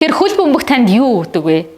Тэр хөл бөмбөг танд юу өгдөг вэ?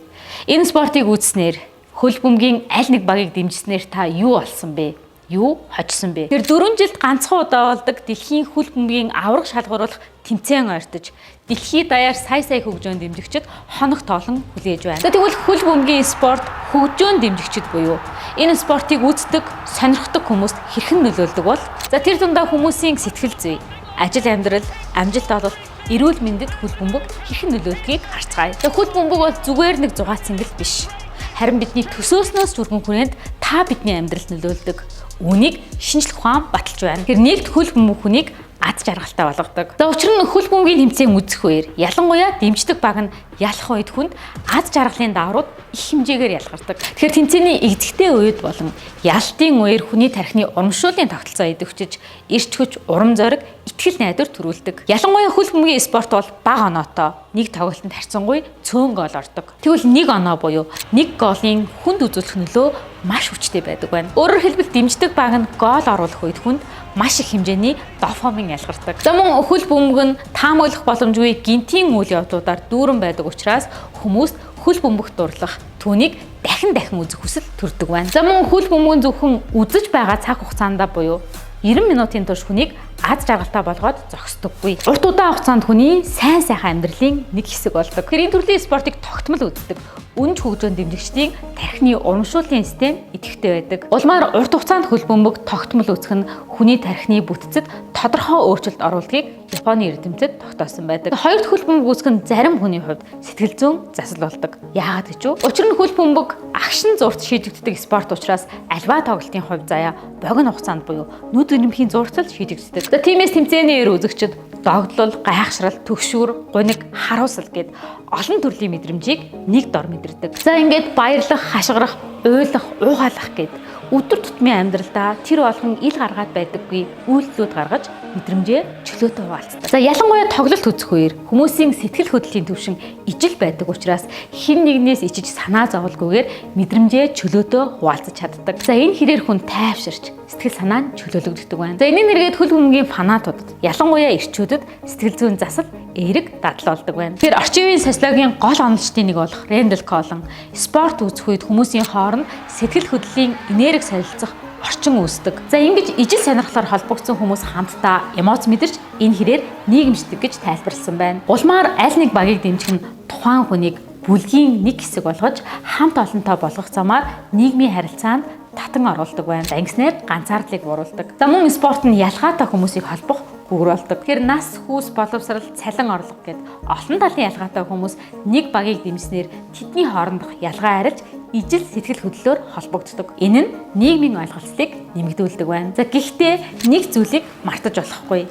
Энэ спортыг үзснээр хөл бөмбөгийн аль нэг багийг дэмжснээр та юу олсон бэ? Юу хожсон бэ? Тэр 4 жилд ганцхан удаа болдог дэлхийн хөл бөмбөгийн авраг шалгаруулах тэмцээн ойртож дэлхийд даяар сая хөгжөөн дэмжигчид хоног тоолон хүлээж байна. Тэгвэл хөл бөмбөгийн спорт хөгжөөн дэмжигчид буюу энэ спортыг үздэг, сонирхдог хүмүүст хэрхэн нөлөөлдөг бол тэр дундаа хүмүүсийн сэтгэл зүй, ажил амьдрал, амжилт ололт, эрүүл мэндэд хөл бөмбөг хэрхэн нөлөөлдгийг харцгаая. Хөл бөмбөг бол зүгээр нэг зугаа цэнгэл биш. Харин бидний төсөөснөөс түргэн хүрээнд та бидний амьдралд нөлөөлдөг. Үүнийг шинжлэх ухаан баталж байна. Тэр нэгд хөл бөмбөг хүнийг аз жаргалтай болгодог. Учир нь хөл бөмбөгийн тэмцээн үзэх үеэр ялангуяа дэмждэг баг нь ялах үед хүнд аз жаргалын дааврууд их хэмжээгээр ялгардаг. Тэгэхээр тэмцээний эзэгтэй үед болон ялтын үеэр хүний тархины урамшууллын тогтолцоо идэвхжиж, эрч хүч, урам зориг, итгэл найдвар төрүүлдэг. Ялангуяа хөл бөмбөгийн спорт бол бага оноотой, нэг тоглолтод харьцангуй цөөн гол ордог. Тэгвэл нэг оноо буюу нэг голын хүнд үзүүлэх нөлөө маш хүчтэй байдаг байна. Өөрөөр хэлбэл дэмждэг баг нь гол оруулах үед хүнд маш их хэмжээний дофамин ялгардаг. За мөн хөл бөмбөг нь таамаглах боломжгүй гинтийн үйл явдлуудаар дүүрэн байдаг учраас хүмүүст хөл бөмбөгт дурлах, түүнийг дахин үзэх хүсэл төрдөг байна. За мөн хөл бөмбөг зөвхөн үзэж байгаа цаг хугацаанд буюу 90 минутын турш хүнийг аз жаргалтай болгоод зогсдоггүй. Урт удаан хугацаанд хүний сайн сайхан амьдралын нэг хэсэг болдог. Тэр энэ төрлийн спортыг тогтмол үздэг. Үнж хөгжөөн дэмжигчдийн тархины урамшууллын систем идэвхтэй байдаг. Улмаар урт хугацаанд хөл бөмбөг тогтмол үзэх нь хүний тархины бүтцэд тодорхой өөрчлөлт оруулахыг Японы эрдэмтэд тогтоосон байдаг. Хоёрт хөл бөмбөг үзэх нь зарим хүний хувьд сэтгэл зүйн засал болдог. Яагаад гэж вэ? Учир нь хөл бөмбөг агшин зурт шийдэгддэг спорт учраас альва тоглолтын хувь заяа богино хугацаанд буюу нүд ирмэхийн зурцал шийдэгддэг. За тиймээс тэмцээний үеэр үзэгчид догдлол, гайхшрал, төгшүүр, гуниг, харуулсал гэд олон төрлийн мэдрэмжийг нэг дор мэдэрдэг. За ингээд баярлах, хашгирах, уйлах, уугаалах гэд өдөр тутмын амьдралдаа тэр болгон ил гаргаад байдаггүй үйлдэлүүд гаргаж мэдрэмжээ чөлөөтэй хуваалцдаг. За ялангуяа тоглолт үзэх үеэр хүмүүсийн сэтгэл хөдлөлийн түвшин ижил байдаг учраас хэн нэгнээс ичиж санаа зовлгүйгээр мэдрэмжээ чөлөөтэй хуваалцаж чаддаг. За энэ хэрээр хүн тайвширч сэтгэл санаа нь чөлөөлөгддөг байна. За энэний нэргээд хөл бөмбөгийн фанатуудад ялангуяа эрчүүдэд сэтгэл зүйн засал эерэг дадал болдог байна. Тэр орчин үеийн социологийн гол онолчдын нэг болох Рэндалл Коллон спорт үзэх үед хүмүүсийн хооронд сэтгэл хөдлөлийн энерги солилцох орчин үүсдэг. За ингэж ижил сонирхлоор холбогдсон хүмүүс хамтдаа эмоц мэдэрч энэ хэрээр нийгэмшдэг гэж тайлбарласан байна. Улмаар аль нэг багийг дэмжих нь тухайн хүнийг бүлгийн нэг хэсэг болгож хамт олонтой болгох замаар нийгмийн харилцаанд татан оруулдаг байна. Ингэснээр ганцаардлыг бууруулдаг. За мөн спорт нь ялгаатай хүмүүсийг холбох гүр болдог. Тэгэхээр нас, хүүс, боловсрал, цалин орлого гэд олон талын ялгаатай хүмүүс нэг багийг дэмжснээр тэдний хоорондох ялгаа арилж ижил сэтгэл хөдлөлөөр холбогддог. Энэ нь нийгмийн ойлголцыг нэмэгдүүлдэг байна. За гэхдээ нэг зүйлийг мартаж болохгүй.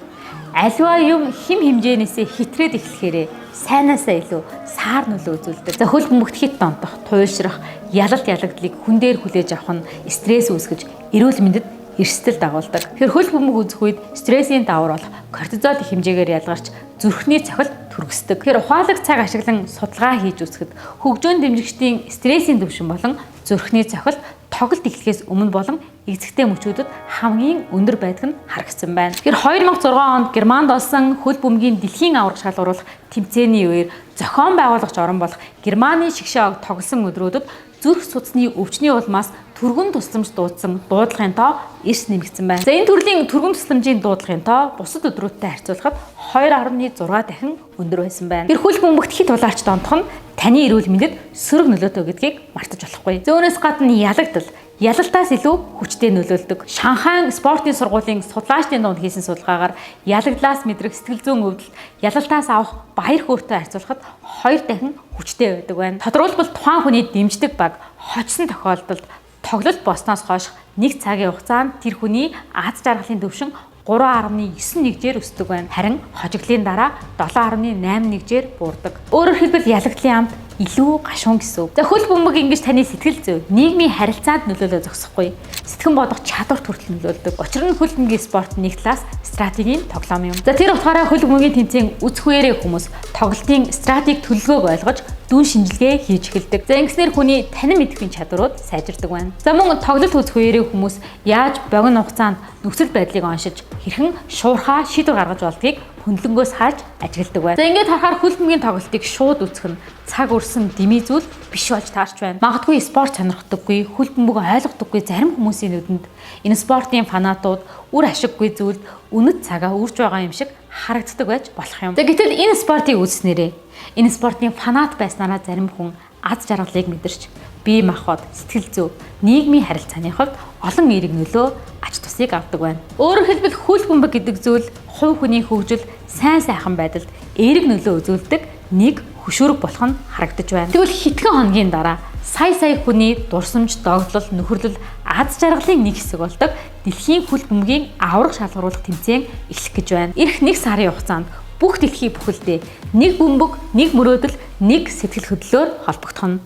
Аливаа юм хим хэмжээнээсээ хитрээд эхлэхээрээ сайнаасаа илүү саар нөлөө үзүүлдэг. За хөл бөмбөгт хит донтох, туйлшрах, ялалт ялагдлыг хүн дээр хүлээж авах нь стресс үүсгэж эрүүл мэндэд эрсдэл дагуулдаг. Тэгэхээр хөл бөмбөг үзэх үед стрессийн даавар болох кортизол их хэмжээгээр ялгарч зүрхний цохилт түргэсдэг. Тэгэхээр ухаалаг цаг ашиглан судалгаа хийж үзэхэд хөгжөөн дэмжигчдийн стрессийн түвшин болон зүрхний цохилт тоглолт эхлэхээс өмнө болон эцэгтэй мөчүүдэд хамгийн өндөр байдаг нь харагдсан байна. Тэгэхээр 2006 онд Германд олсон хөл бөмбөгийн дэлхийн аварга шалгаруулах тэмцээний үеэр зохион байгуулагч орон болох Германы шгшээ ог тоглосон өдрүүдэд зүрх судасны өвчний улмаас түргэн тусламж дуудсан дуудлагын тоо эрс нэмэгдсэн байна. За энэ төрлийн түргэн тусламжийн дуудлагын тоо бусад өдрүүдтэй харьцуулахад 2.6 дахин өндөр байсан байна. Тэр хөл бөмбөгт хит улаарч донтох нь таны эрүүл мэндэд сөрөг нөлөөтэй гэдгийг мартаж болохгүй. Зөөнөөс гадна ялагдал ялалтаас илүү хүчтэй нөлөөлдөг. Шанхай спортын сургуулийн судлаачдын дунд хийсэн судалгаагаар ялагдлаас мэдрэх сэтгэл зүйн өвдөлт ялалтаас авах баяр хөөртэй харьцуулахад 2 дахин хүчтэй байдаг байна. Тодорхойлбол тухайн хүний дэмждэг баг хожсон тохиолдолд тоглолт болсноос хойш 1 цагийн хугацаанд тэр хүний аз жаргалын түвшин 3.91-ээр өсдөг байна. Харин хожиглын дараа 7.81-ээр буурдаг. Өөрөөр хэлбэл ялагдлын амт илүү гашуун гэсэн үг. За хөл бөмбөг ингэж таны сэтгэл зүй, нийгмийн харилцаанд нөлөөлөө зогсохгүй. Сэтгэн бодох чадвар хүртэл нөлөөлдөг. Учир нь хөл бөмбөгийн спорт нэг талаас стратегийн тоглоом юм. За тэр утгаараа хөл бөмбөгийн тэмцээн үзэх үеэрээ хүмүүс тоглолтын стратеги төлөвлөгөөг ойлгож зүүн шинжилгээ хийж эхэлдэг. За ингэснээр хүний танин мэдрэмжийн чадварууд сайжирдаг байна. За мөн тоглолт үзэх үеэрээ хүмүүс яаж богино хугацаанд нөхцөл байдлыг оншиж хэрхэн шуурхаа шийдвэр гаргаж болдгийг хөндлөнгөөс харж ажигладаг байна. За ингээд харахаар хөл бөмбөгийн тоглолтыг шууд үзэх нь цаг үрсэн дэмий зүйл биш болж таарч байна. Магадгүй спорт сонирхдаггүй, хөл бөмбөг ойлгодоггүй зарим хүмүүсийн нүдэнд энэ спортын фанатууд үр ашиггүй зүйлд үнэт цагаа үрж байгаа юм шиг харагддаг байж болох юм. За гэтэл энэ спортыг үзснээрээ энэ спортын фанат байснараа зарим хүн аз жаргалыг мэдэрч бие махбод, сэтгэл зүй, нийгмийн харилцааны хувьд олон эерэг нөлөө ач тусыг авдаг байна. Өөрөөр хэлбэл хөл бөмбөг гэдэг зүйл хувь хүний хөгжил, сайн сайхан байдалд эерэг нөлөө үзүүлдэг нэг хөшүүрэг болох нь харагдаж байна. Тэгвэл хэдхэн хоногийн дараа сая хүний дурсамж, догтлол, нөхөрлөл, аз жаргалын нэг хэсэг болдог дэлхийн хөл бөмбөгийн аврах шалгаруулах тэмцээн эхлэх гэж байна. Ирэх 1 сарын хугацаанд бүх дэлхийн бүхэлдээ нэг бөмбөг, нэг мөрөөдөл, нэг сэтгэл хөдлөлөөр холбогдох нь